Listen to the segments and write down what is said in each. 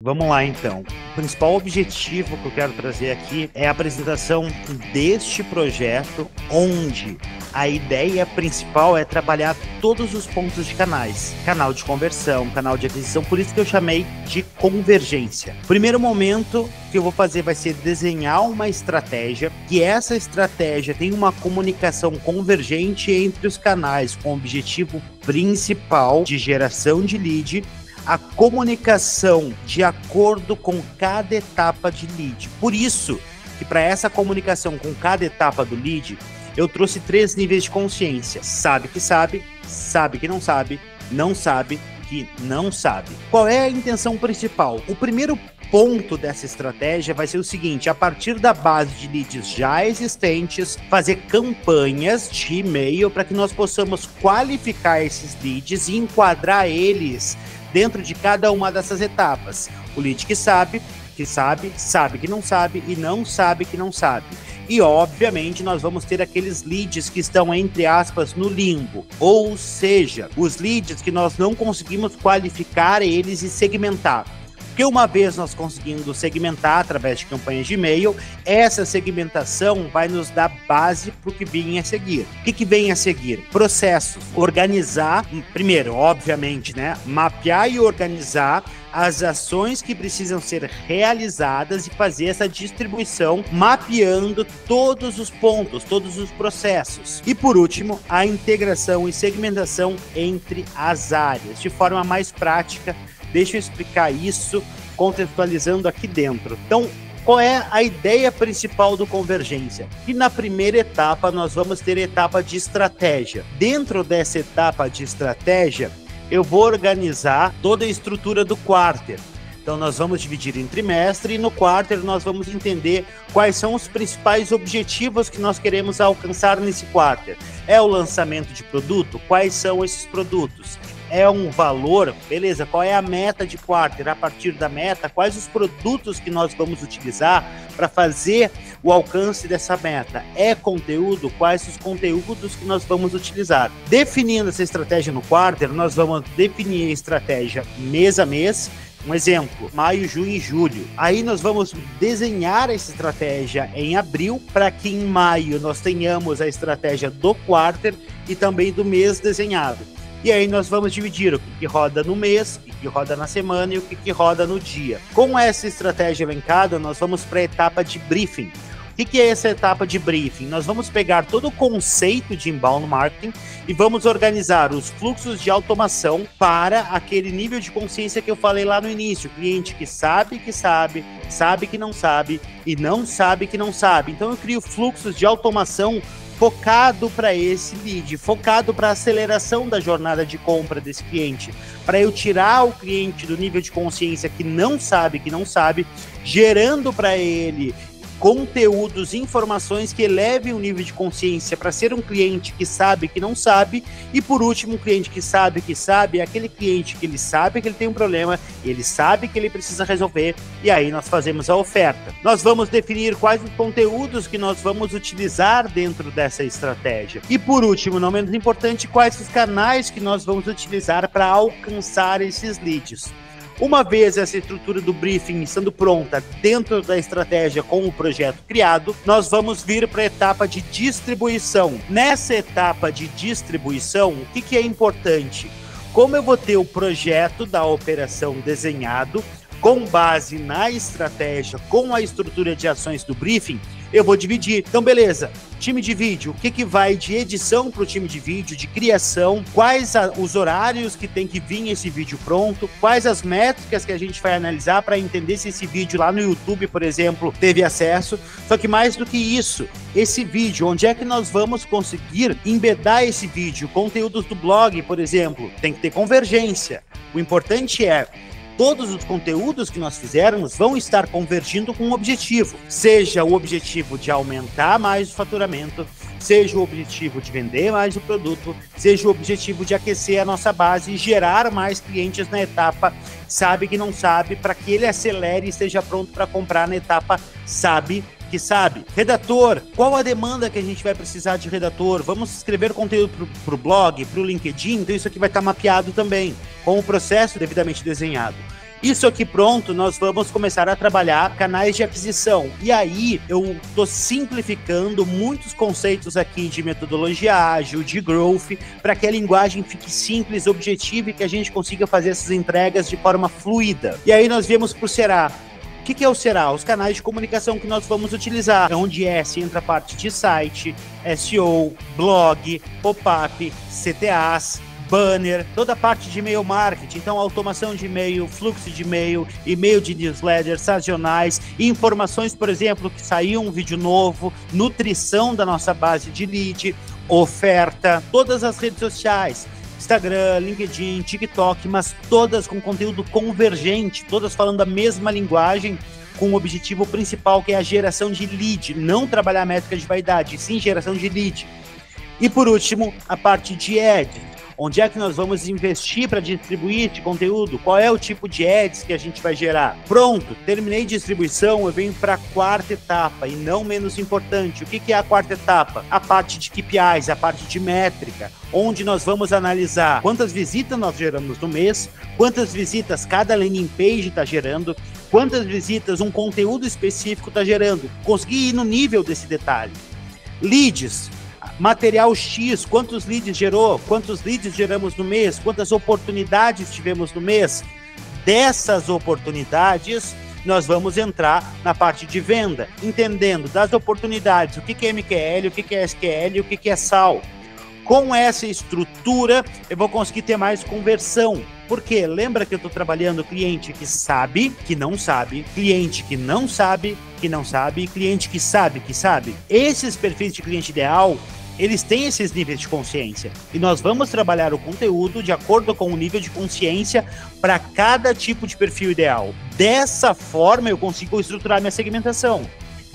Vamos lá, então. O principal objetivo que eu quero trazer aqui é a apresentação deste projeto, onde a ideia principal é trabalhar todos os pontos de canais. Canal de conversão, canal de aquisição, por isso que eu chamei de convergência. O primeiro momento que eu vou fazer vai ser desenhar uma estratégia, que essa estratégia tem uma comunicação convergente entre os canais, com o objetivo principal de geração de lead, a comunicação de acordo com cada etapa de lead. Por isso que para essa comunicação com cada etapa do lead, eu trouxe 3 níveis de consciência. Sabe que sabe que não sabe que não sabe. Qual é a intenção principal? O primeiro ponto dessa estratégia vai ser o seguinte: a partir da base de leads já existentes, fazer campanhas de e-mail para que nós possamos qualificar esses leads e enquadrar eles dentro de cada uma dessas etapas. O lead que sabe que não sabe e não sabe que não sabe. E, obviamente, nós vamos ter aqueles leads que estão, entre aspas, no limbo. Ou seja, os leads que nós não conseguimos qualificar eles e segmentar. Porque uma vez nós conseguindo segmentar através de campanhas de e-mail, essa segmentação vai nos dar base para o que vem a seguir. O que vem a seguir? Processos. Organizar, primeiro, obviamente, né? Mapear e organizar as ações que precisam ser realizadas e fazer essa distribuição, mapeando todos os pontos, todos os processos. E por último, a integração e segmentação entre as áreas, de forma mais prática. Deixa eu explicar isso contextualizando aqui dentro. Então, qual é a ideia principal do Convergência? E na primeira etapa, nós vamos ter a etapa de estratégia. Dentro dessa etapa de estratégia, eu vou organizar toda a estrutura do quarter. Então, nós vamos dividir em trimestre e no quarter nós vamos entender quais são os principais objetivos que nós queremos alcançar nesse quarter. É o lançamento de produto? Quais são esses produtos? É um valor, beleza, qual é a meta de quarter? A partir da meta, quais os produtos que nós vamos utilizar para fazer o alcance dessa meta? É conteúdo? Quais os conteúdos que nós vamos utilizar? Definindo essa estratégia no quarter, nós vamos definir a estratégia mês a mês. Um exemplo, maio, junho e julho. Aí nós vamos desenhar essa estratégia em abril, para que em maio nós tenhamos a estratégia do quarter e também do mês desenhado. E aí nós vamos dividir o que roda no mês, o que roda na semana e o que roda no dia. Com essa estratégia elencada, nós vamos para a etapa de briefing. O que é essa etapa de briefing? Nós vamos pegar todo o conceito de inbound marketing e vamos organizar os fluxos de automação para aquele nível de consciência que eu falei lá no início. Cliente que sabe que não sabe e não sabe que não sabe. Então eu crio fluxos de automação focado para esse lead, focado para a aceleração da jornada de compra desse cliente, para eu tirar o cliente do nível de consciência que não sabe, gerando para ele conteúdos, informações que elevem o nível de consciência para ser um cliente que sabe que não sabe. E por último, um cliente que sabe é aquele cliente que ele sabe que ele tem um problema, ele sabe que ele precisa resolver, e aí nós fazemos a oferta. Nós vamos definir quais os conteúdos que nós vamos utilizar dentro dessa estratégia. E por último, não menos importante, quais os canais que nós vamos utilizar para alcançar esses leads. Uma vez essa estrutura do briefing estando pronta dentro da estratégia com o projeto criado, nós vamos vir para a etapa de distribuição. Nessa etapa de distribuição, o que é importante? Como eu vou ter o projeto da operação desenhado, com base na estratégia, com a estrutura de ações do briefing, eu vou dividir. Então, beleza, time de vídeo, o que vai de edição para o time de vídeo, de criação, quais os horários que tem que vir esse vídeo pronto, quais as métricas que a gente vai analisar para entender se esse vídeo lá no YouTube, por exemplo, teve acesso. Só que mais do que isso, esse vídeo, onde é que nós vamos conseguir embedar esse vídeo? Conteúdos do blog, por exemplo, tem que ter convergência. O importante é todos os conteúdos que nós fizermos vão estar convergindo com um objetivo, seja o objetivo de aumentar mais o faturamento, seja o objetivo de vender mais o produto, seja o objetivo de aquecer a nossa base e gerar mais clientes na etapa sabe que não sabe, para que ele acelere e esteja pronto para comprar na etapa sabe que sabe. Redator, qual a demanda que a gente vai precisar de redator? Vamos escrever conteúdo para o blog, para o LinkedIn, então isso aqui vai estar mapeado também, com o processo devidamente desenhado. Isso aqui pronto, nós vamos começar a trabalhar canais de aquisição. E aí eu estou simplificando muitos conceitos aqui de metodologia ágil, de growth, para que a linguagem fique simples, objetiva e que a gente consiga fazer essas entregas de forma fluida. E aí nós viemos para o Será. O que é o Será? Os canais de comunicação que nós vamos utilizar. Onde entra a parte de site, SEO, blog, pop-up, CTAs, banner, toda a parte de e-mail marketing, então automação de e-mail, fluxo de e-mail, e-mail de newsletters sazonais, informações, por exemplo, que saiu um vídeo novo, nutrição da nossa base de lead, oferta, todas as redes sociais, Instagram, LinkedIn, TikTok, mas todas com conteúdo convergente, todas falando a mesma linguagem, com o objetivo principal que é a geração de lead, não trabalhar a métrica de vaidade, sim geração de lead. E por último, a parte de ads. Onde é que nós vamos investir para distribuir esse conteúdo? Qual é o tipo de ads que a gente vai gerar? Pronto, terminei distribuição, eu venho para a quarta etapa, e não menos importante. O que é a quarta etapa? A parte de KPIs, a parte de métrica, onde nós vamos analisar quantas visitas nós geramos no mês, quantas visitas cada landing page está gerando, quantas visitas um conteúdo específico está gerando. Consegui ir no nível desse detalhe. Leads. Material X, quantos leads gerou, quantos leads geramos no mês, quantas oportunidades tivemos no mês. Dessas oportunidades, nós vamos entrar na parte de venda, entendendo das oportunidades, o que é MQL, o que é SQL, o que é SAL. Com essa estrutura, eu vou conseguir ter mais conversão. Porque lembra que eu estou trabalhando cliente que sabe, que não sabe, cliente que não sabe, que não sabe, e cliente que sabe, que sabe. Esses perfis de cliente ideal, eles têm esses níveis de consciência. E nós vamos trabalhar o conteúdo de acordo com o nível de consciência para cada tipo de perfil ideal. Dessa forma, eu consigo estruturar minha segmentação.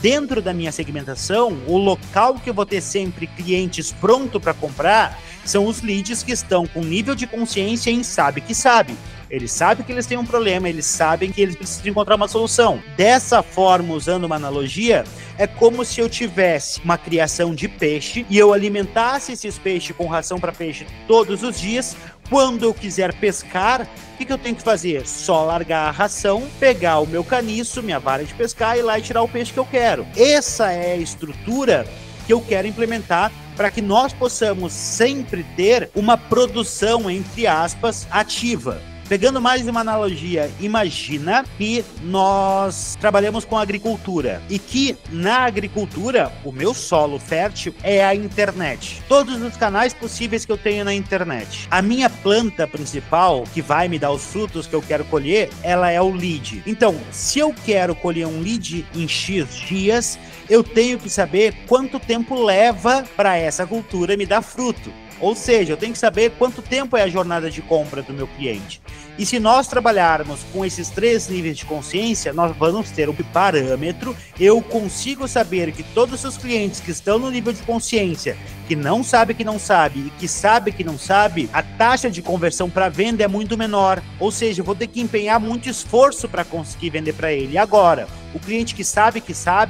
Dentro da minha segmentação, o local que eu vou ter sempre clientes pronto para comprar são os leads que estão com nível de consciência em sabe que sabe. Eles sabem que eles têm um problema, eles sabem que eles precisam encontrar uma solução. Dessa forma, usando uma analogia, é como se eu tivesse uma criação de peixe e eu alimentasse esses peixes com ração para peixe todos os dias. Quando eu quiser pescar, o que eu tenho que fazer? Só largar a ração, pegar o meu caniço, minha vara de pescar e ir lá e tirar o peixe que eu quero. Essa é a estrutura que eu quero implementar para que nós possamos sempre ter uma produção, entre aspas, ativa. Pegando mais uma analogia, imagina que nós trabalhamos com agricultura e que na agricultura o meu solo fértil é a internet. Todos os canais possíveis que eu tenho na internet. A minha planta principal, que vai me dar os frutos que eu quero colher, ela é o lead. Então, se eu quero colher um lead em X dias, eu tenho que saber quanto tempo leva para essa cultura me dar fruto. Ou seja, eu tenho que saber quanto tempo é a jornada de compra do meu cliente. E se nós trabalharmos com esses 3 níveis de consciência, nós vamos ter um parâmetro. Eu consigo saber que todos os clientes que estão no nível de consciência, que não sabe que não sabe e que sabe que não sabe, a taxa de conversão para venda é muito menor. Ou seja, eu vou ter que empenhar muito esforço para conseguir vender para ele. Agora, o cliente que sabe,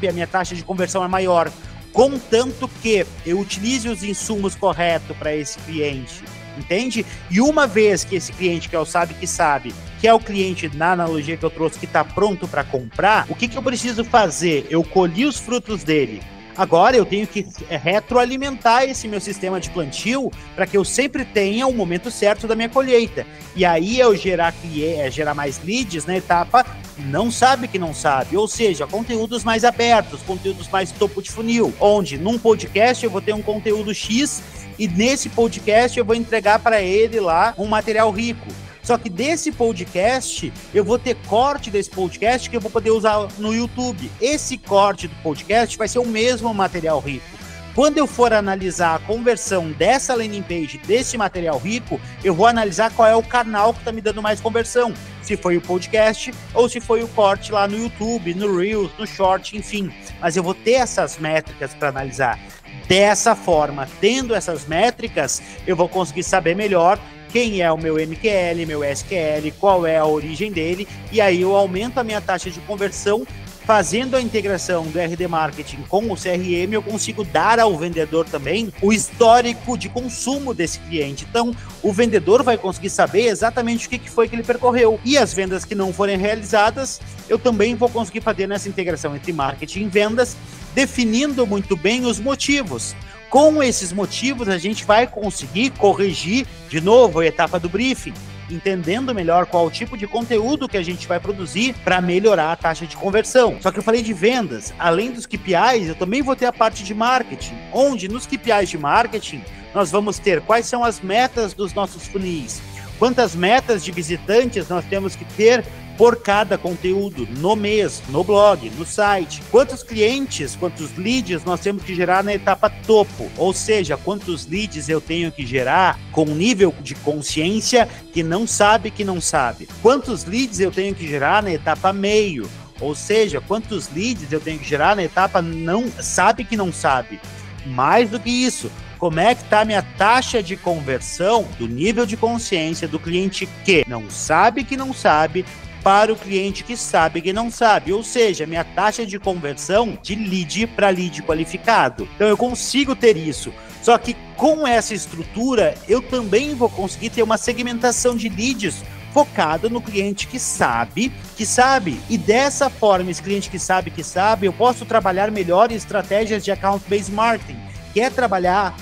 a minha taxa de conversão é maior. Contanto que eu utilize os insumos corretos para esse cliente, entende? E uma vez que esse cliente que é o sabe, que é o cliente, na analogia que eu trouxe, que está pronto para comprar, o que eu preciso fazer? Eu colhi os frutos dele. Agora eu tenho que retroalimentar esse meu sistema de plantio para que eu sempre tenha o momento certo da minha colheita. E aí eu gerar mais leads na etapa não sabe que não sabe, ou seja, conteúdos mais abertos, conteúdos mais topo de funil, onde num podcast eu vou ter um conteúdo X e nesse podcast eu vou entregar para ele lá um material rico. Só que desse podcast, eu vou ter corte desse podcast que eu vou poder usar no YouTube. Esse corte do podcast vai ser o mesmo material rico. Quando eu for analisar a conversão dessa landing page, desse material rico, eu vou analisar qual é o canal que está me dando mais conversão. Se foi o podcast ou se foi o corte lá no YouTube, no Reels, no Short, enfim. Mas eu vou ter essas métricas para analisar. Dessa forma, tendo essas métricas, eu vou conseguir saber melhor quem é o meu MQL, meu SQL, qual é a origem dele, e aí eu aumento a minha taxa de conversão fazendo a integração do RD Marketing com o CRM, eu consigo dar ao vendedor também o histórico de consumo desse cliente. Então, o vendedor vai conseguir saber exatamente o que foi que ele percorreu. E as vendas que não forem realizadas, eu também vou conseguir fazer nessa integração entre marketing e vendas, definindo muito bem os motivos. Com esses motivos, a gente vai conseguir corrigir, de novo, a etapa do briefing, entendendo melhor qual o tipo de conteúdo que a gente vai produzir para melhorar a taxa de conversão. Só que eu falei de vendas, além dos KPIs, eu também vou ter a parte de marketing, onde nos KPIs de marketing, nós vamos ter quais são as metas dos nossos funis, quantas metas de visitantes nós temos que ter por cada conteúdo, no mês, no blog, no site. Quantos clientes, quantos leads nós temos que gerar na etapa topo? Ou seja, quantos leads eu tenho que gerar com nível de consciência que não sabe que não sabe? Quantos leads eu tenho que gerar na etapa meio? Ou seja, quantos leads eu tenho que gerar na etapa não sabe que não sabe? Mais do que isso, como é que está a minha taxa de conversão do nível de consciência do cliente que não sabe que não sabe para o cliente que sabe que não sabe, ou seja, minha taxa de conversão de lead para lead qualificado. Então eu consigo ter isso, só que com essa estrutura eu também vou conseguir ter uma segmentação de leads focada no cliente que sabe, e dessa forma, esse cliente que sabe, eu posso trabalhar melhor estratégias de account-based marketing, que é trabalhar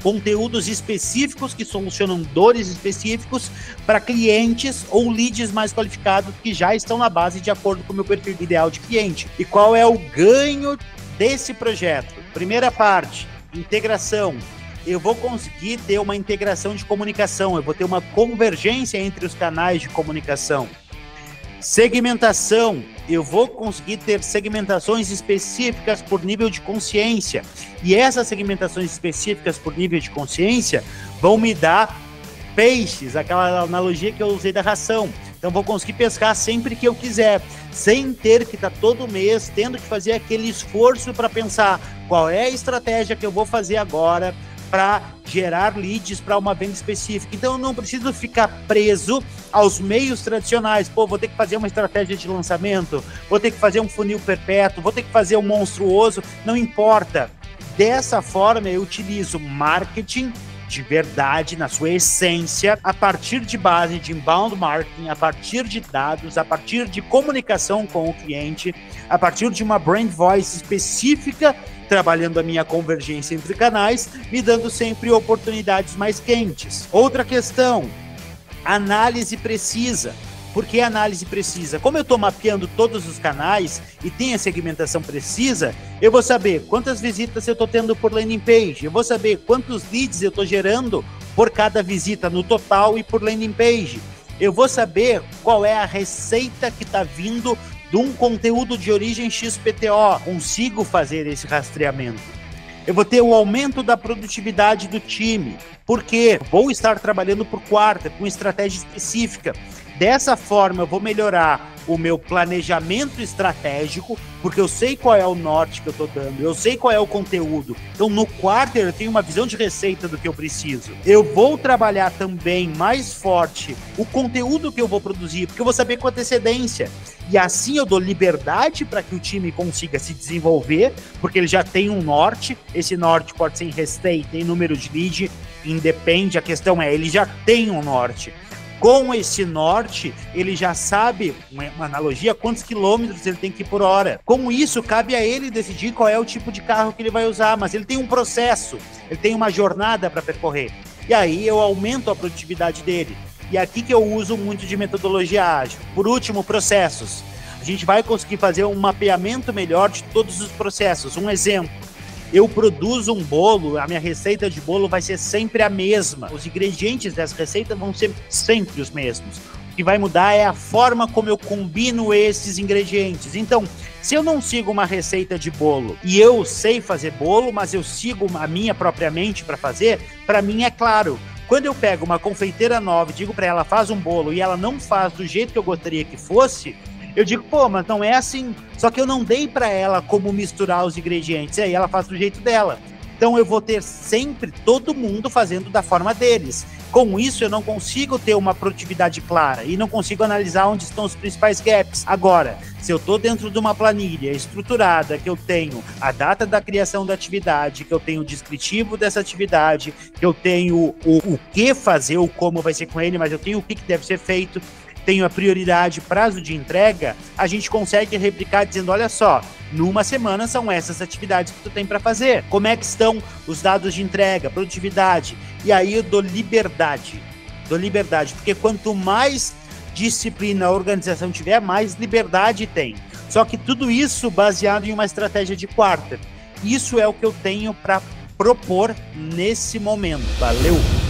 conteúdos específicos que solucionam dores específicos para clientes ou leads mais qualificados que já estão na base de acordo com o meu perfil ideal de cliente. E qual é o ganho desse projeto? Primeira parte, integração. Eu vou conseguir ter uma integração de comunicação, eu vou ter uma convergência entre os canais de comunicação. Segmentação, eu vou conseguir ter segmentações específicas por nível de consciência. E essas segmentações específicas por nível de consciência vão me dar peixes, aquela analogia que eu usei da ração. Então vou conseguir pescar sempre que eu quiser, sem ter que estar todo mês tendo que fazer aquele esforço para pensar qual é a estratégia que eu vou fazer agora para gerar leads para uma venda específica. Então eu não preciso ficar preso aos meios tradicionais. Pô, vou ter que fazer uma estratégia de lançamento, vou ter que fazer um funil perpétuo, vou ter que fazer um monstruoso, não importa. Dessa forma eu utilizo marketing de verdade, na sua essência, a partir de base de inbound marketing, a partir de dados, a partir de comunicação com o cliente, a partir de uma brand voice específica, trabalhando a minha convergência entre canais, me dando sempre oportunidades mais quentes. Outra questão, análise precisa. Por que análise precisa? Como eu estou mapeando todos os canais e tem a segmentação precisa, eu vou saber quantas visitas eu estou tendo por landing page, eu vou saber quantos leads eu estou gerando por cada visita no total e por landing page. Eu vou saber qual é a receita que está vindo de um conteúdo de origem XPTO. Consigo fazer esse rastreamento. Eu vou ter o aumento da produtividade do time, porque vou estar trabalhando por quarta, com estratégia específica. Dessa forma, eu vou melhorar o meu planejamento estratégico, porque eu sei qual é o norte que eu estou dando, eu sei qual é o conteúdo. Então, no quarter, eu tenho uma visão de receita do que eu preciso. Eu vou trabalhar também mais forte o conteúdo que eu vou produzir, porque eu vou saber com antecedência. E assim eu dou liberdade para que o time consiga se desenvolver, porque ele já tem um norte. Esse norte pode ser em receita, em número de lead, independe. A questão é, ele já tem um norte. Com esse norte, ele já sabe, uma analogia, quantos quilômetros ele tem que ir por hora. Com isso, cabe a ele decidir qual é o tipo de carro que ele vai usar, mas ele tem um processo, ele tem uma jornada para percorrer. E aí eu aumento a produtividade dele. E aqui que eu uso muito de metodologia ágil. Por último, processos. A gente vai conseguir fazer um mapeamento melhor de todos os processos. Um exemplo. Eu produzo um bolo, a minha receita de bolo vai ser sempre a mesma. Os ingredientes dessa receita vão ser sempre os mesmos. O que vai mudar é a forma como eu combino esses ingredientes. Então, se eu não sigo uma receita de bolo e eu sei fazer bolo, mas eu sigo a minha propriamente para fazer, para mim é claro. Quando eu pego uma confeiteira nova e digo para ela, faz um bolo, e ela não faz do jeito que eu gostaria que fosse, eu digo, pô, mas não é assim. Só que eu não dei para ela como misturar os ingredientes. E aí ela faz do jeito dela. Então eu vou ter sempre todo mundo fazendo da forma deles. Com isso, eu não consigo ter uma produtividade clara e não consigo analisar onde estão os principais gaps. Agora, se eu estou dentro de uma planilha estruturada, que eu tenho a data da criação da atividade, que eu tenho o descritivo dessa atividade, que eu tenho o que fazer, o como vai ser com ele, mas eu tenho o que deve ser feito, tenho a prioridade, prazo de entrega, a gente consegue replicar dizendo, olha só, numa semana são essas atividades que tu tem para fazer. Como é que estão os dados de entrega, produtividade? E aí eu dou liberdade, porque quanto mais disciplina a organização tiver, mais liberdade tem. Só que tudo isso baseado em uma estratégia de quarter. Isso é o que eu tenho para propor nesse momento. Valeu!